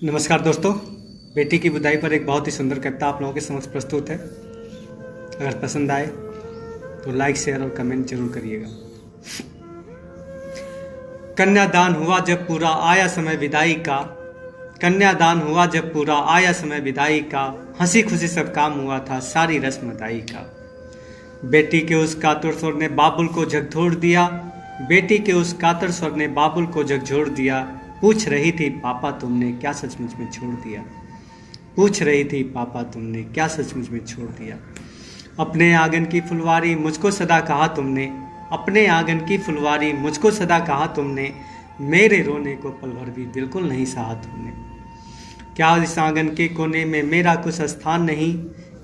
नमस्कार दोस्तों, बेटी की विदाई पर एक बहुत ही सुंदर कविता आप लोगों के समक्ष प्रस्तुत है। अगर पसंद आए तो लाइक, शेयर और कमेंट जरूर करिएगा। कन्यादान हुआ जब पूरा आया समय विदाई का, कन्यादान हुआ जब पूरा आया समय विदाई का, हंसी खुशी सब काम हुआ था सारी रस्म अदाई का। बेटी के उस कातर स्वर ने बाबुल को झकझोर दिया, बेटी के उस कातर स्वर ने बाबुल को झकझोर दिया। पूछ रही थी पापा तुमने क्या सचमुच में छोड़ दिया, पूछ रही थी पापा तुमने क्या सचमुच में छोड़ दिया। अपने आंगन की फुलवारी मुझको सदा कहा तुमने, अपने आंगन की फुलवारी मुझको सदा कहा तुमने, मेरे रोने को पल भर भी बिल्कुल नहीं सहा तुमने। क्या इस आंगन के कोने में मेरा कुछ स्थान नहीं,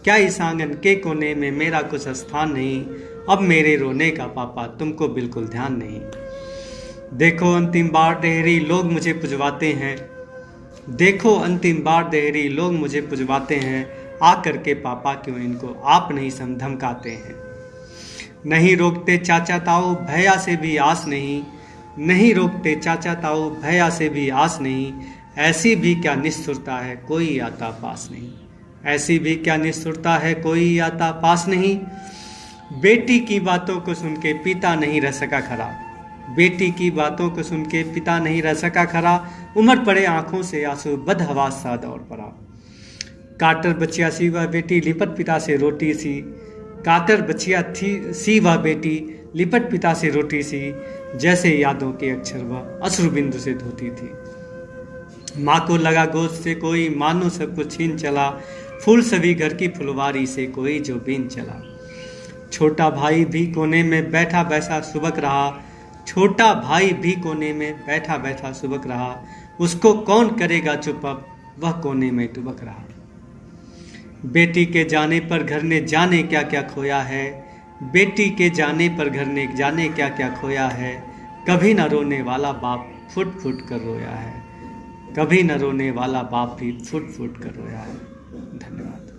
क्या इस आंगन के कोने में मेरा कुछ स्थान नहीं, अब मेरे रोने का पापा तुमको बिल्कुल ध्यान नहीं। देखो अंतिम बार डेहरी लोग मुझे पुजवाते हैं, देखो अंतिम बार डेहरी लोग मुझे पुजवाते हैं, आकर के पापा क्यों इनको आप नहीं धमकाते हैं। नहीं रोकते चाचा ताऊ भैया से भी आस नहीं, नहीं रोकते चाचा ताऊ भैया से भी आस नहीं, ऐसी भी क्या निष्ठुरता है कोई आता पास नहीं, ऐसी भी क्या निष्ठुरता है कोई आता पास नहीं। बेटी की बातों को सुन के पिता नहीं रह सका खरा, बेटी की बातों को सुन के पिता नहीं रह सका खरा, उमड़ पड़े आंखों से आंसू बदहवास सा दौड़ पड़ा। कातर बचिया सी वह बेटी लिपट पिता से रोटी सी, कातर बचिया थी सी वह बेटी लिपट पिता से रोटी सी, जैसे यादों के अक्षर वह अश्रु बिंदु से धोती थी। माँ को लगा गोद से कोई मानो सब कुछ छीन चला, फूल सभी घर की फुलवारी से कोई जो बीन चला। छोटा भाई भी कोने में बैठा बैठा सुबक रहा, छोटा भाई भी कोने में बैठा बैठा सुबक रहा, उसको कौन करेगा चुप अब वह कोने में डुबक रहा। बेटी के जाने पर घर ने जाने क्या क्या खोया है, बेटी के जाने पर घर ने जाने क्या क्या खोया है, कभी न रोने वाला बाप फुट फुट कर रोया है, कभी न रोने वाला बाप भी फुट फुट कर रोया है। धन्यवाद।